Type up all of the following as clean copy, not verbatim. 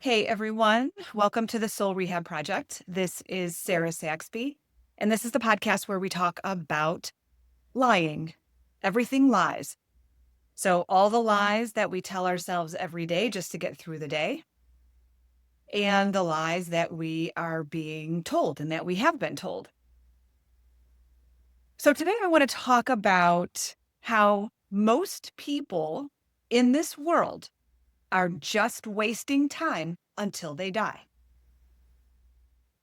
Hey everyone, welcome to the Soul Rehab Project. This is Sarah Saxby, and this is the podcast where we talk about lying. Everything lies. So, all the lies that we tell ourselves every day just to get through the day, and the lies that we are being told and that we have been told. So, today I want to talk about how most people in this world are just wasting time until they die.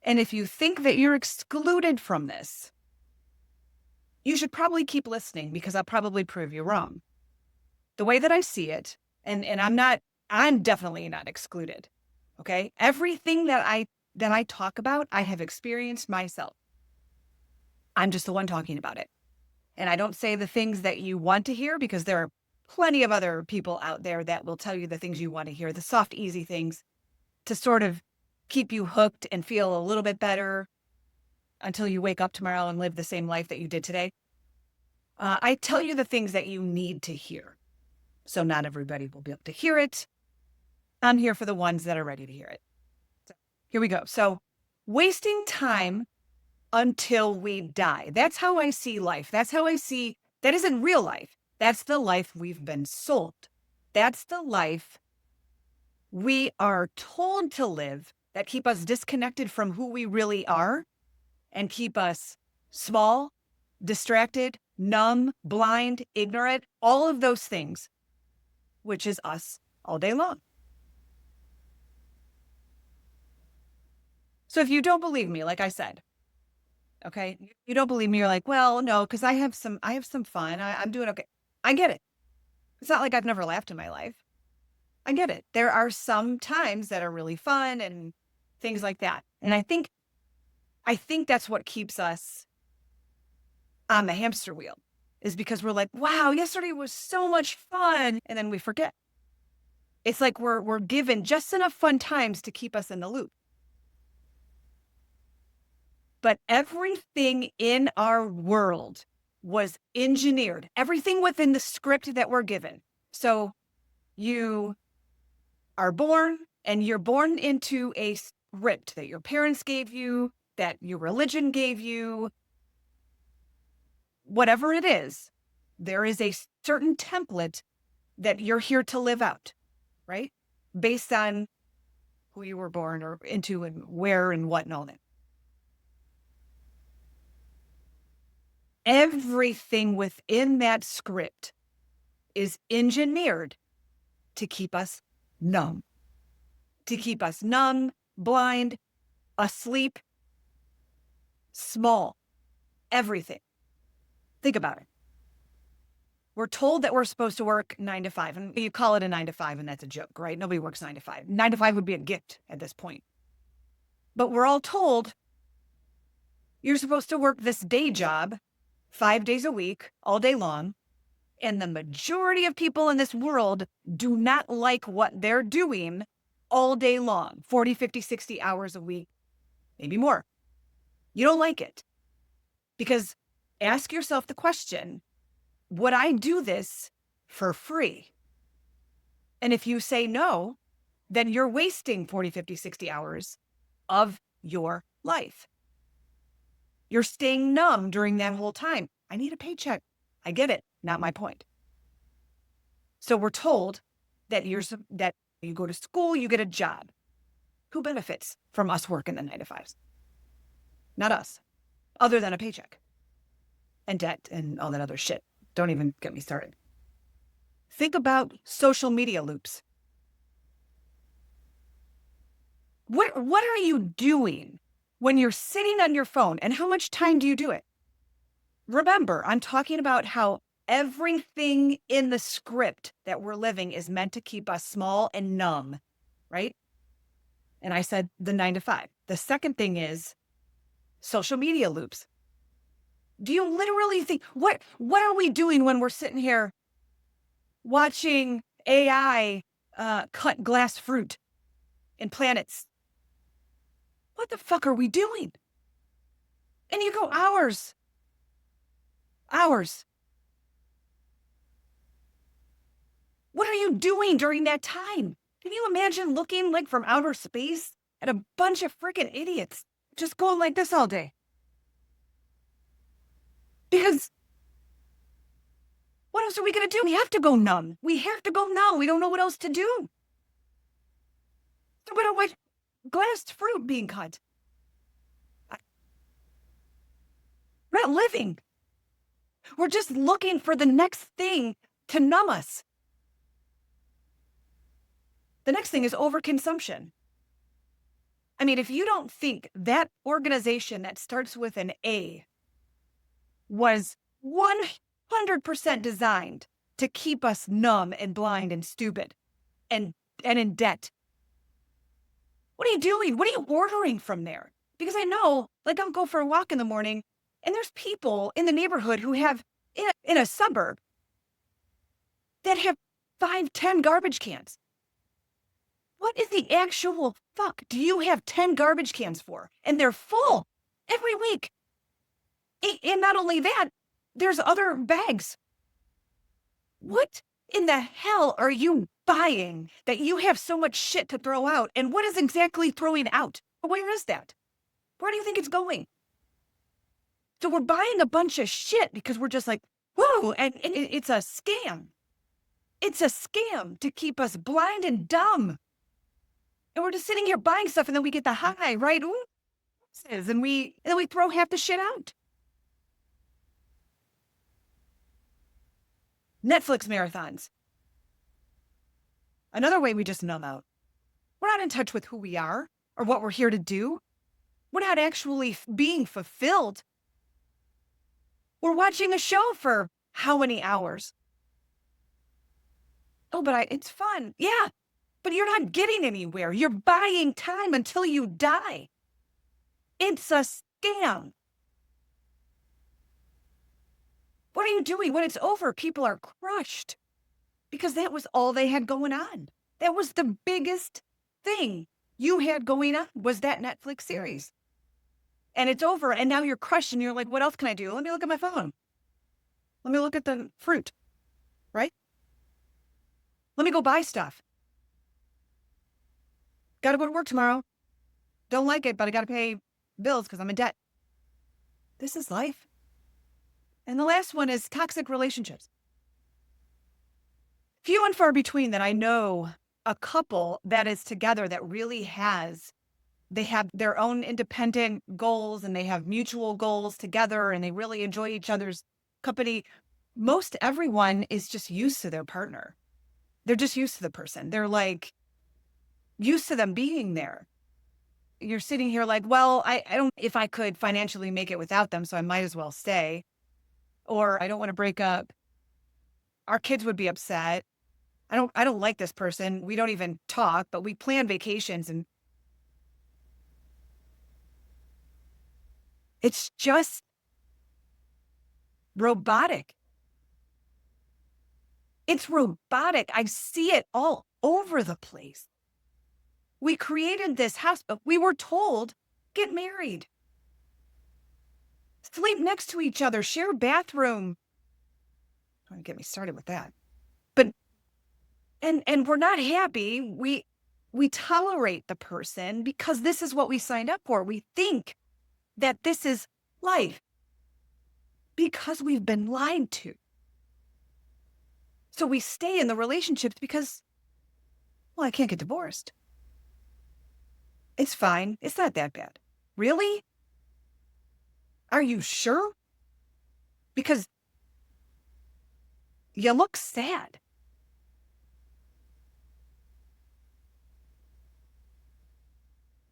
And if you think that you're excluded from this, you should probably keep listening because I'll probably prove you wrong. The way that I see it, and I'm definitely not excluded. Okay. Everything that I talk about, I have experienced myself. I'm just the one talking about it. And I don't say the things that you want to hear because there are plenty of other people out there that will tell you the things you want to hear, the soft, easy things to sort of keep you hooked and feel a little bit better until you wake up tomorrow and live the same life that you did today. I tell you the things that you need to hear. So not everybody will be able to hear it. I'm here for the ones that are ready to hear it. So here we go. So wasting time until we die. That's how I see life. That's how I see, that isn't real life. That's the life we've been sold. That's the life we are told to live that keep us disconnected from who we really are and keep us small, distracted, numb, blind, ignorant, all of those things, which is us all day long. So if you don't believe me, like I said, okay, you don't believe me, you're like, well, no, because I have some fun. I'm doing okay. I get it. It's not like I've never laughed in my life. I get it. There are some times that are really fun and things like that. And I think that's what keeps us on the hamster wheel, is because we're like, wow, yesterday was so much fun. And then we forget. It's like we're given just enough fun times to keep us in the loop. But everything in our world was engineered, everything within the script that we're given. So you are born and you're born into a script that your parents gave you, that your religion gave you, whatever it is, there is a certain template that you're here to live out, right? Based on who you were born or into and where and what and all that. Everything within that script is engineered to keep us numb, blind, asleep, small, everything. Think about it. We're told that we're supposed to work 9 to 5, and you call it a 9 to 5, and that's a joke, right? Nobody works 9 to 5. 9 to 5 would be a gift at this point. But we're all told you're supposed to work this day job 5 days a week, all day long. And the majority of people in this world do not like what they're doing all day long, 40, 50, 60 hours a week, maybe more. You don't like it because ask yourself the question, would I do this for free? And if you say no, then you're wasting 40, 50, 60 hours of your life. You're staying numb during that whole time. I need a paycheck. I get it. Not my point. So we're told that that you go to school, you get a job. Who benefits from us working the 9 to 5s? Not us, other than a paycheck and debt and all that other shit. Don't even get me started. Think about social media loops. What are you doing when you're sitting on your phone, and how much time do you do it? Remember, I'm talking about how everything in the script that we're living is meant to keep us small and numb, right? And I said the 9 to 5. The second thing is social media loops. Do you literally think, what are we doing when we're sitting here watching AI cut glass fruit and planets? What the fuck are we doing? And you go hours. What are you doing during that time? Can you imagine looking like from outer space at a bunch of freaking idiots just going like this all day? Because what else are we going to do? We have to go numb. We have to go numb. We don't know what else to do. So we don't watch glass fruit being cut. We're not living. We're just looking for the next thing to numb us. The next thing is overconsumption. I mean, if you don't think that organization that starts with an A was 100% designed to keep us numb and blind and stupid and in debt, what are you doing? What are you ordering from there? Because I know, like, I'll go for a walk in the morning and there's people in the neighborhood who have, in a suburb, that have 5, 10 garbage cans. What is the actual fuck do you have 10 garbage cans for? And they're full every week. And not only that, there's other bags. What in the hell are you buying that you have so much shit to throw out? And what is exactly throwing out? Where is that? Where do you think it's going? So we're buying a bunch of shit because we're just like, whoa, and it's a scam. It's a scam to keep us blind and dumb. And we're just sitting here buying stuff and then we get the high, right? Ooh, and then we throw half the shit out. Netflix marathons. Another way we just numb out. We're not in touch with who we are or what we're here to do. We're not actually being fulfilled. We're watching a show for how many hours? Oh, but it's fun. Yeah, but you're not getting anywhere. You're buying time until you die. It's a scam. What are you doing? When it's over, people are crushed because that was all they had going on. That was the biggest thing you had going on was that Netflix series. And it's over, and now you're crushed, and you're like, what else can I do? Let me look at my phone. Let me look at the fruit, right? Let me go buy stuff. Got to go to work tomorrow. Don't like it, but I got to pay bills because I'm in debt. This is life. And the last one is toxic relationships. Few and far between that I know a couple that is together that really they have their own independent goals and they have mutual goals together and they really enjoy each other's company. Most everyone is just used to their partner. They're just used to the person. They're like used to them being there. You're sitting here like, well, I don't, if I could financially make it without them, so I might as well stay. Or I don't want to break up. Our kids would be upset. I don't like this person. We don't even talk, but we plan vacations and it's just robotic. It's robotic. I see it all over the place. We created this house, but we were told, get married. Sleep next to each other, share a bathroom. Don't get me started with that. But, and we're not happy. We tolerate the person because this is what we signed up for. We think that this is life because we've been lied to. So we stay in the relationships because, well, I can't get divorced. It's fine. It's not that bad. Really? Are you sure? Because you look sad.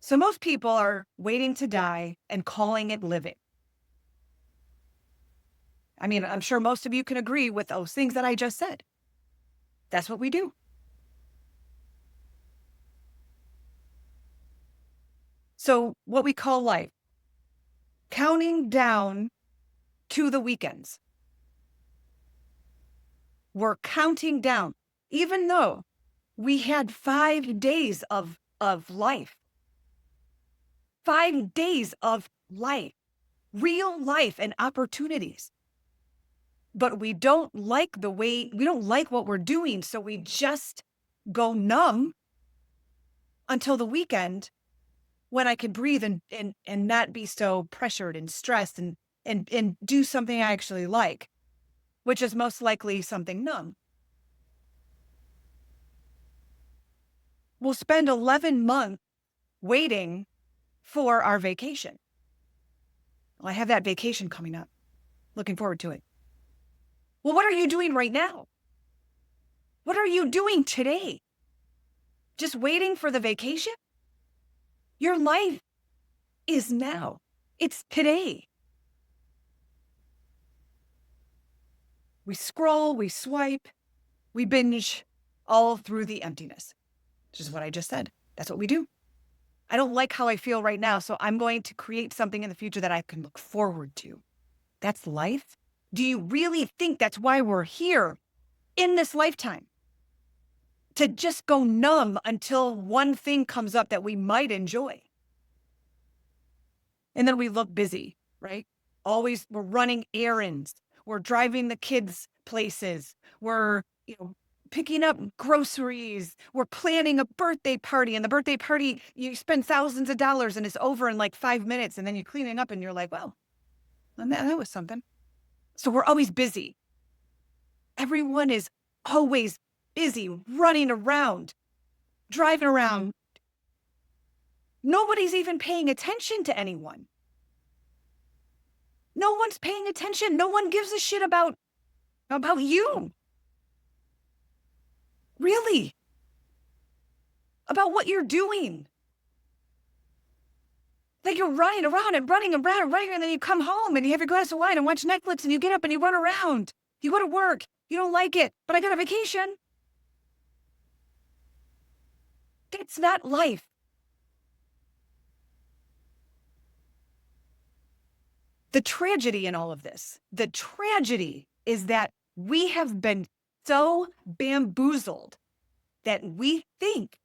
So most people are waiting to die and calling it living. I mean, I'm sure most of you can agree with those things that I just said. That's what we do. So what we call life, counting down to the weekends. We're counting down, even though we had 5 days of life. 5 days of life, real life and opportunities. But we don't like what we're doing. So we just go numb until the weekend when I could breathe and not be so pressured and stressed and do something I actually like, which is most likely something numb. We'll spend 11 months waiting for our vacation. Well, I have that vacation coming up. Looking forward to it. Well, what are you doing right now? What are you doing today? Just waiting for the vacation? Your life is now. It's today. We scroll, we swipe, we binge all through the emptiness, which is what I just said. That's what we do. I don't like how I feel right now, so I'm going to create something in the future that I can look forward to. That's life? Do you really think that's why we're here in this lifetime? To just go numb until one thing comes up that we might enjoy. And then we look busy, right? Always, we're running errands. We're driving the kids places. We're, picking up groceries. We're planning a birthday party, and the birthday party, you spend thousands of dollars and it's over in like 5 minutes, and then you're cleaning up and you're like, well, that was something. So we're always busy. Everyone is always busy, running around, driving around. Nobody's even paying attention to anyone. No one's paying attention. No one gives a shit about you. Really? About what you're doing. Like you're running around and running around and running, and then you come home and you have your glass of wine and watch Netflix, and you get up and you run around. You go to work. You don't like it, but I got a vacation. That's not life. The tragedy in all of this, the tragedy is that we have been so bamboozled that we think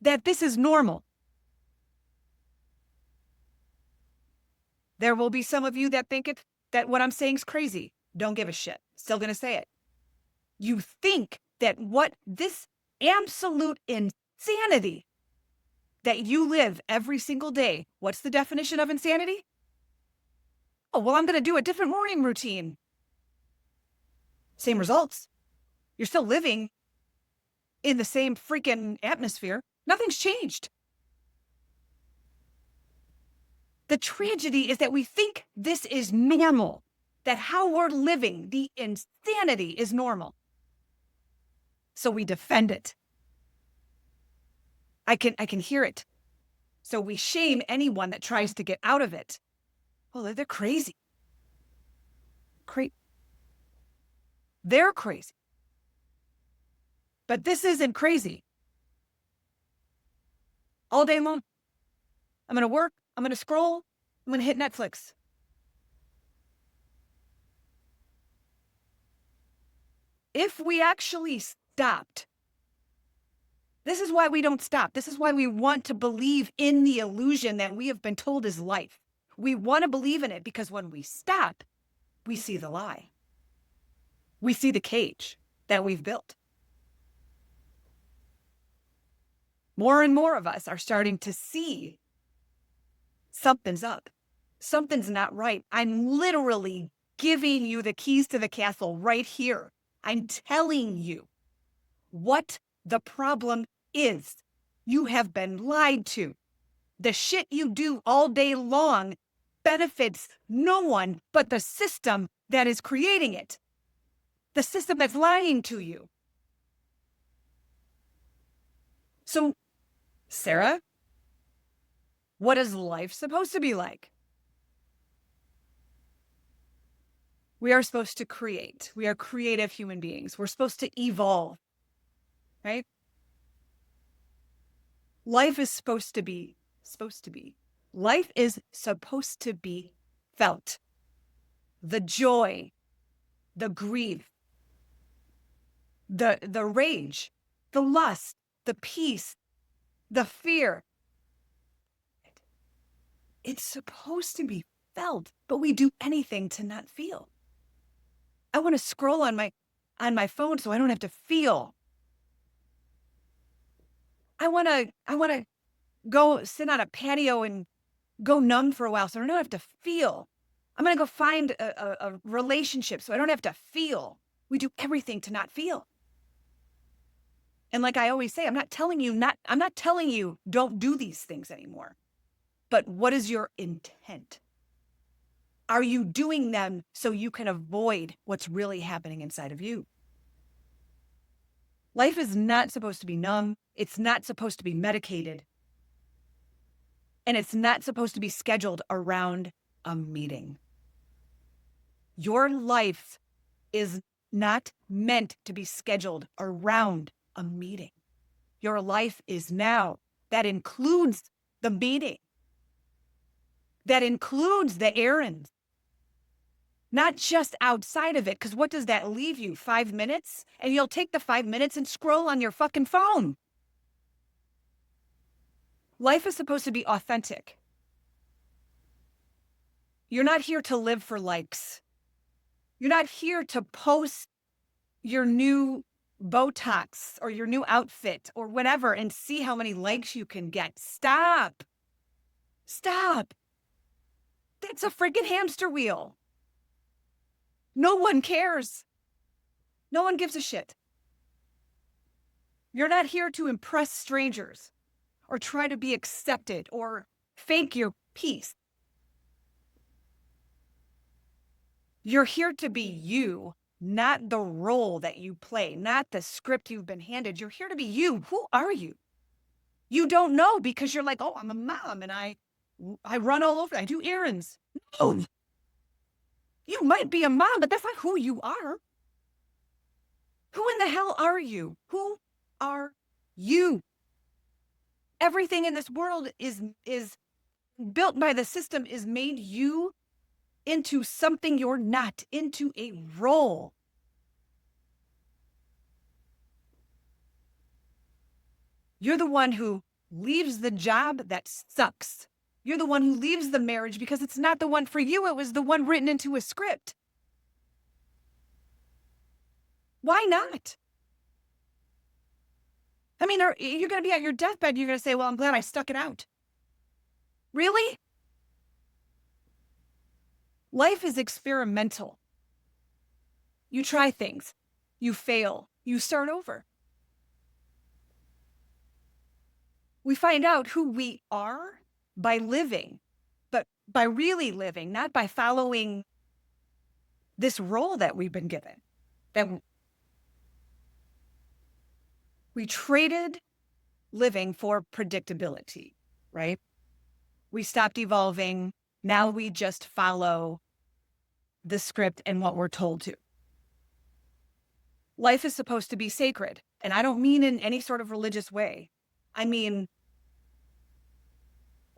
that this is normal. There will be some of you that think that what I'm saying is crazy. Don't give a shit. Still going to say it. You think that what this absolute insanity that you live every single day, what's the definition of insanity? Oh, well, I'm going to do a different morning routine. Same results. You're still living in the same freaking atmosphere. Nothing's changed. The tragedy is that we think this is normal, that how we're living, the insanity is normal. So we defend it. I can hear it. So we shame anyone that tries to get out of it. Well, they're crazy. They're crazy. But this isn't crazy. All day long. I'm going to work. I'm going to scroll. I'm going to hit Netflix. If we actually stopped, this is why we don't stop. This is why we want to believe in the illusion that we have been told is life. We want to believe in it because when we stop, we see the lie. We see the cage that we've built. More and more of us are starting to see something's up. Something's not right. I'm literally giving you the keys to the castle right here. I'm telling you what the problem is. You have been lied to. The shit you do all day long benefits no one but the system that is creating it. The system that's lying to you. So, Sarah, what is life supposed to be like? We are supposed to create. We are creative human beings. We're supposed to evolve, right? Life is supposed to be. Life is supposed to be felt. The joy, the grief, the rage, the lust, the peace, the fear. It's supposed to be felt, but we do anything to not feel. I want to scroll on my phone so I don't have to feel. I want to go sit on a patio and go numb for a while so I don't have to feel. I'm going to go find a relationship so I don't have to feel. We do everything to not feel. And like I always say, I'm not telling you don't do these things anymore. But what is your intent? Are you doing them so you can avoid what's really happening inside of you? Life is not supposed to be numb. It's not supposed to be medicated. And it's not supposed to be scheduled around a meeting. Your life is not meant to be scheduled around a meeting. Your life is now. That includes the meeting. That includes the errands. Not just outside of it, because what does that leave you? 5 minutes? And you'll take the 5 minutes and scroll on your fucking phone. Life is supposed to be authentic. You're not here to live for likes. You're not here to post your new Botox or your new outfit or whatever and see how many likes you can get. Stop. Stop. That's a freaking hamster wheel. No one cares. No one gives a shit. You're not here to impress strangers or try to be accepted or fake your peace. You're here to be you, not the role that you play, not the script you've been handed. You're here to be you. Who are you? You don't know because you're like, oh, I'm a mom and I run all over. I do errands. No. You might be a mom, but that's not who you are. Who in the hell are you? Who are you? Everything in this world is built by the system, is made you into something you're not, into a role. You're the one who leaves the job that sucks. You're the one who leaves the marriage because it's not the one for you. It was the one written into a script. Why not? I mean, you're going to be at your deathbed. You're going to say, well, I'm glad I stuck it out. Really? Life is experimental. You try things. You fail. You start over. We find out who we are by living, but by really living, not by following this role that we've been given. That we traded living for predictability, right? We stopped evolving. Now we just follow the script and what we're told to. Life is supposed to be sacred. And I don't mean in any sort of religious way. I mean,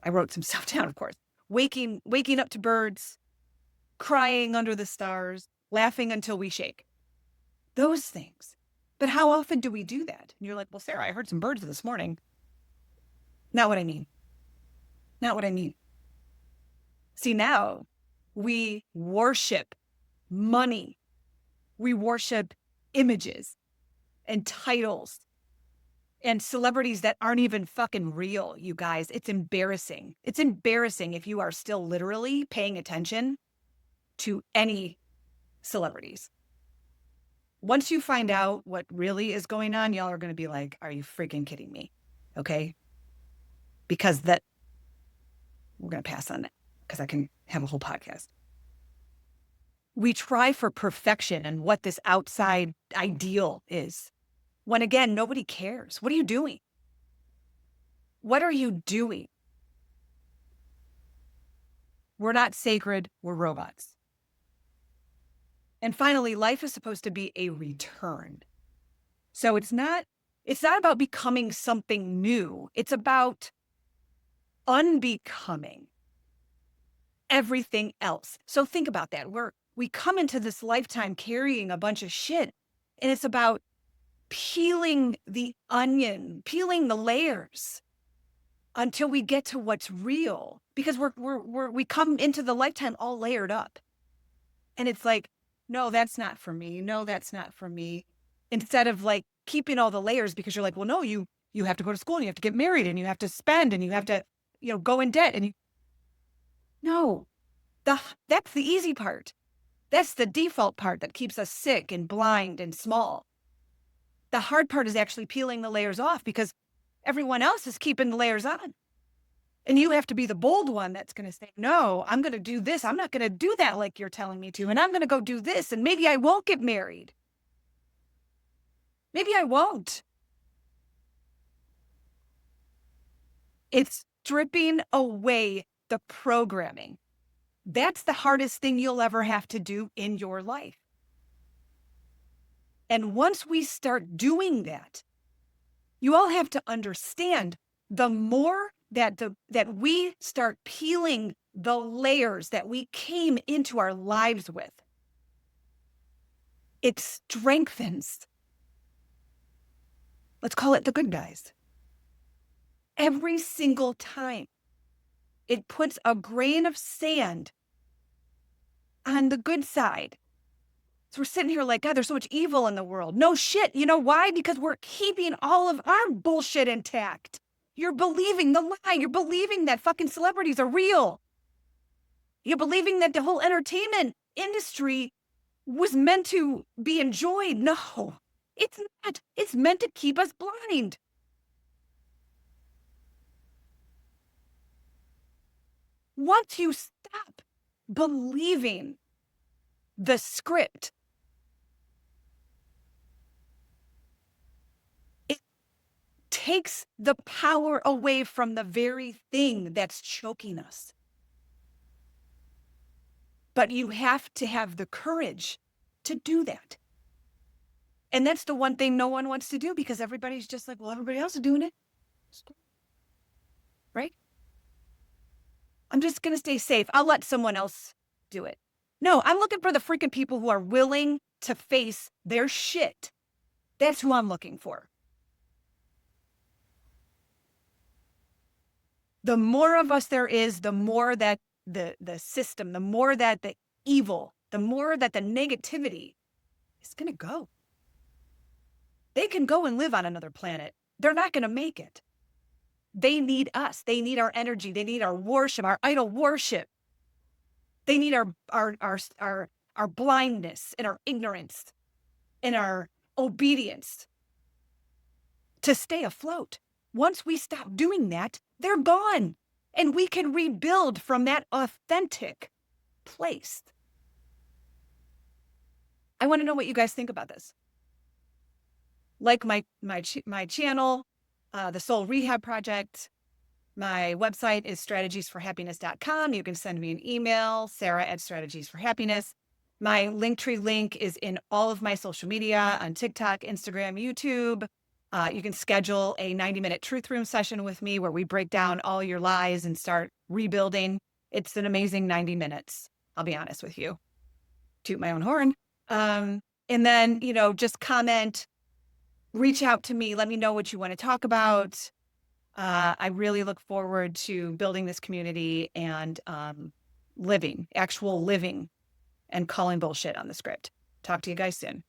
I wrote some stuff down, of course. Waking up to birds, crying under the stars, laughing until we shake. Those things. But how often do we do that? And you're like, well, Sarah, I heard some birds this morning. Not what I mean. Not what I mean. See, now we worship money. We worship images and titles and celebrities that aren't even fucking real, you guys. It's embarrassing. It's embarrassing if you are still literally paying attention to any celebrities. Once you find out what really is going on, y'all are going to be like, are you freaking kidding me? Okay? Because we're going to pass on that because I can have a whole podcast. We try for perfection and what this outside ideal is. When again, nobody cares. What are you doing? What are you doing? We're not sacred, we're robots. And finally, life is supposed to be a return. So it's not about becoming something new. It's about unbecoming everything else. So think about that. We come into this lifetime carrying a bunch of shit, and it's about peeling the onion, peeling the layers until we get to what's real, because we come into the lifetime all layered up. And it's like, no, that's not for me. No, that's not for me. Instead of like keeping all the layers because you're like, well, no, you You have to go to school and you have to get married and you have to spend and you have to, go in debt. No, that's the easy part. That's the default part that keeps us sick and blind and small. The hard part is actually peeling the layers off because everyone else is keeping the layers on. And you have to be the bold one that's going to say, no, I'm going to do this. I'm not going to do that like you're telling me to. And I'm going to go do this. And maybe I won't get married. Maybe I won't. It's stripping away the programming. That's the hardest thing you'll ever have to do in your life. And once we start doing that, you all have to understand the more that we start peeling the layers that we came into our lives with, it strengthens. Let's call it the good guys. Every single time, it puts a grain of sand on the good side. So we're sitting here like, God, there's so much evil in the world. No shit. You know why? Because we're keeping all of our bullshit intact. You're believing the lie. You're believing that fucking celebrities are real. You're believing that the whole entertainment industry was meant to be enjoyed. No, it's not. It's meant to keep us blind. Once you stop believing the script, it takes the power away from the very thing that's choking us. But you have to have the courage to do that. And that's the one thing no one wants to do because everybody's just like, well, everybody else is doing it. Right? I'm just going to stay safe. I'll let someone else do it. No, I'm looking for the freaking people who are willing to face their shit. That's who I'm looking for. The more of us there is, the more that the system, the more that the evil, the more that the negativity is going to go. They can go and live on another planet. They're not going to make it. They need us. They need our energy. They need our worship, our idol worship. They need our blindness and our ignorance and our obedience to stay afloat. Once we stop doing that, they're gone. And we can rebuild from that authentic place. I want to know what you guys think about this. Like my channel, the Soul Rehab Project. My website is strategiesforhappiness.com. You can send me an email, sarah@strategiesforhappiness. My Linktree link is in all of my social media on TikTok, Instagram, YouTube. You can schedule a 90-minute truth room session with me where we break down all your lies and start rebuilding. It's an amazing 90 minutes. I'll be honest with you. Toot my own horn. And then, just comment, reach out to me. Let me know what you want to talk about. I really look forward to building this community and living and calling bullshit on the script. Talk to you guys soon.